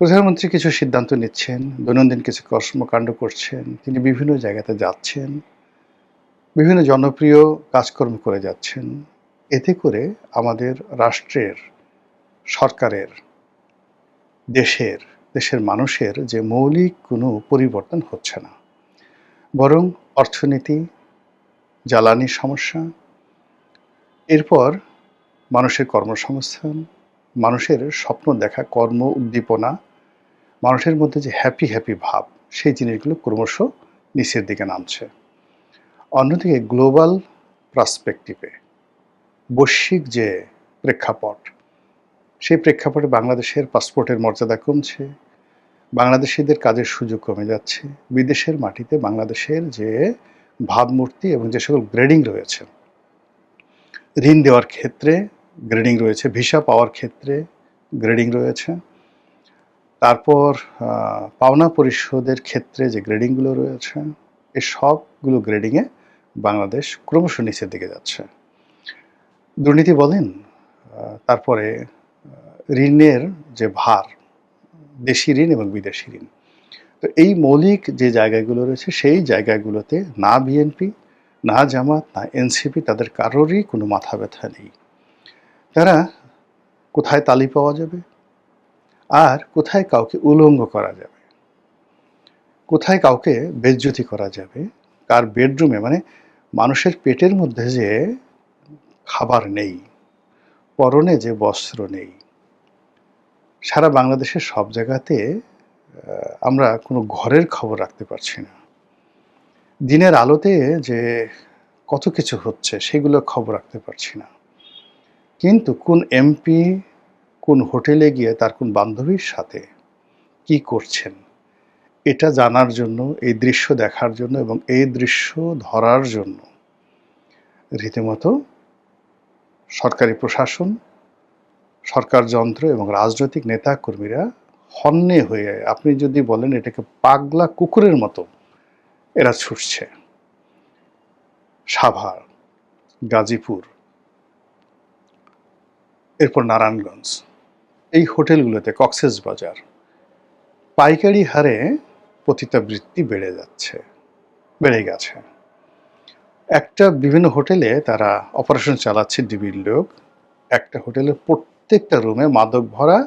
প্রধানমন্ত্রী কিছু সিদ্ধান্ত নিচ্ছেন, দৈনন্দিন কিছু কর্মকাণ্ড করছেন, তিনি বিভিন্ন জায়গাতে যাচ্ছেন, বিভিন্ন জনপ্রিয় কাজকর্ম করে যাচ্ছেন। এতে করে আমাদের রাষ্ট্রের, সরকারের, দেশের মানুষের যে মৌলিক কোনো পরিবর্তন হচ্ছে না। বরং অর্থনীতি, জ্বালানির সমস্যা, এরপর মানুষের কর্মসংস্থান, মানুষের স্বপ্ন দেখা কর্ম উদ্দীপনা, মানুষের মধ্যে যে হ্যাপি ভাব, সেই জিনিসগুলো ক্রমশ নিচের দিকে নামছে। অন্যদিকে গ্লোবাল পার্সপেক্টিভে বৈশ্বিক যে প্রেক্ষাপট, সেই প্রেক্ষাপটে বাংলাদেশের পাসপোর্টের মর্যাদা কমছে, বাংলাদেশিদের কাজের সুযোগ কমে যাচ্ছে, বিদেশের মাটিতে বাংলাদেশের যে ভাবমূর্তি এবং যে সকল গ্রেডিং রয়েছে, ঋণ দেওয়ার ক্ষেত্রে গ্রেডিং রয়েছে, ভিসা পাওয়ার ক্ষেত্রে গ্রেডিং রয়েছে, তারপর পাওনা পরিশোধের ক্ষেত্রে যে গ্রেডিংগুলো রয়েছে, এই সবগুলো গ্রেডিংয়ে বাংলাদেশ ক্রমশ নিচের দিকে যাচ্ছে। দুর্নীতি বলেন, তারপরে ঋণের যে ভার, দেশি ঋণ এবং বিদেশি ঋণ, তো এই মৌলিক যে জায়গাগুলো রয়েছে, সেই জায়গাগুলোতে না বিএনপি, না জামাত, না এনসিপি, তাদের কারোরই কোনো মাথা ব্যথা নেই। তারা কোথায় তালি পাওয়া যাবে আর কোথায় কাউকে উলঙ্গ করা যাবে, কোথায় কাউকে বেইজ্জতি করা যাবে, কার বেডরুমে, মানে মানুষের পেটের মধ্যে যে খাবার নেই, পরনে যে বস্ত্র নেই, সারা বাংলাদেশের সব জায়গাতে আমরা কোনো ঘরের খবর রাখতে পারছি না। দিনের আলোতে যে কত কিছু হচ্ছে সেগুলো খবর রাখতে পারছি না। কিন্তু কোন এমপি কোন হোটেলে গিয়ে তার কোন বান্ধবীর সাথে কি করছেন, এটা জানার জন্য, এই দৃশ্য দেখার জন্য এবং এই দৃশ্য ধরার জন্য রীতিমতো সরকারি প্রশাসন, সরকার যন্ত্র এবং রাজনৈতিক নেতা কর্মীরা হন্যে হয়ে, আপনি যদি বলেন এটাকে পাগলা কুকুরের মতো এরা ছুটছে। সাভার, গাজীপুর, এরপর নারায়ণগঞ্জ, এই হোটেলগুলোতে, কক্সবাজার, পাইকারি হারে পতিতাবৃত্তি বেড়ে গেছে। একটা বিভিন্ন হোটেলে তারা অপারেশন চালাচ্ছে, ডিবির লোক, একটা হোটেলের প্রত্যেকটা রুমে মাদক ভরা,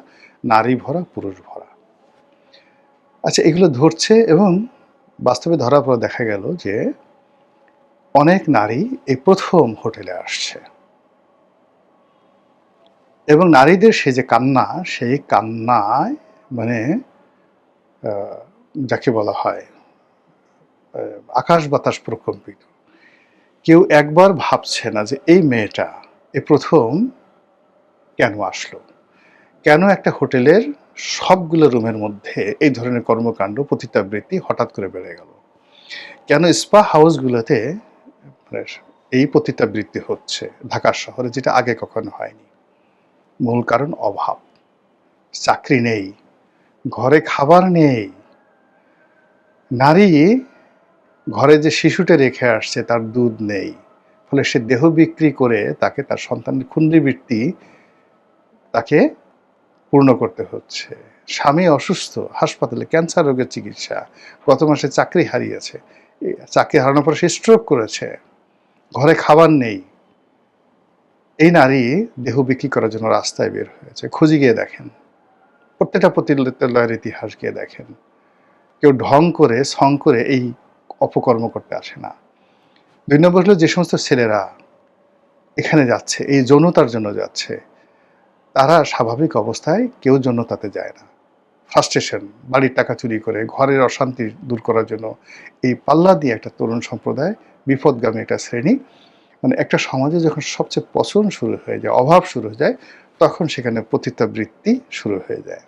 নারী ভরা, পুরুষ ভরা। আচ্ছা, এগুলো ধরছে এবং বাস্তবে ধরার পর দেখা গেল যে অনেক নারী এই প্রথম হোটেলে আসছে এবং নারীদের সে যে কান্না, সেই কান্নায় মানে যাকে বলা হয় আকাশ বাতাস প্রকম্পিত। কেউ একবার ভাবছে না যে এই মেয়েটা এ প্রথম কেন আসলো, কেন একটা হোটেলের সবগুলো রুমের মধ্যে এই ধরনের কর্মকাণ্ড, পতিতাবৃত্তি হঠাৎ করে বেড়ে গেল, কেন স্পা হাউসগুলোতে এই পতিতাবৃত্তি হচ্ছে ঢাকা শহরে, যেটা আগে কখনো হয়নি। মূল কারণ অভাব, চাকরি নেই, ঘরে খাবার নেই, নারী ঘরে যে শিশুটা রেখে আসছে তার দুধ নেই, ফলে সে দেহ বিক্রি করে তাকে তার সন্তানের খুন্দিবৃত্তি তাকে পূর্ণ করতে হচ্ছে। স্বামী অসুস্থ, হাসপাতালে ক্যান্সার রোগের চিকিৎসা, গত মাসে চাকরি হারিয়েছে, চাকরি হারানোর পর সে স্ট্রোক করেছে, ঘরে খাবার নেই। এই নারী দেহ বিক্রি করার জন্য রাস্তায় বের হয়েছে। খুঁজে গিয়ে দেখেন, প্রত্যেকটা পতিতালয়ের ইতিহাস গিয়ে দেখেন, কেউ ঢং করে সং করে এই অপকর্ম করতে আসে না। ২ নম্বর হলো, যে সমস্ত ছেলেরা এখানে যাচ্ছে, এই যৌনতার জন্য যাচ্ছে, তারা স্বাভাবিক অবস্থায় কেউ যৌনতাতে যায় না। ফ্রাস্ট্রেশন, বাড়ির টাকা চুরি করে, ঘরের অশান্তি দূর করার জন্য এই পাল্লা দিয়ে একটা তরুণ সম্প্রদায়, বিপদগামী একটা শ্রেণী, মানে একটা সমাজে যখন সবচেয়ে পচন শুরু হয়ে যায়, অভাব শুরু হয়ে যায়, তখন সেখানে পতিতাবৃত্তি শুরু হয়ে যায়।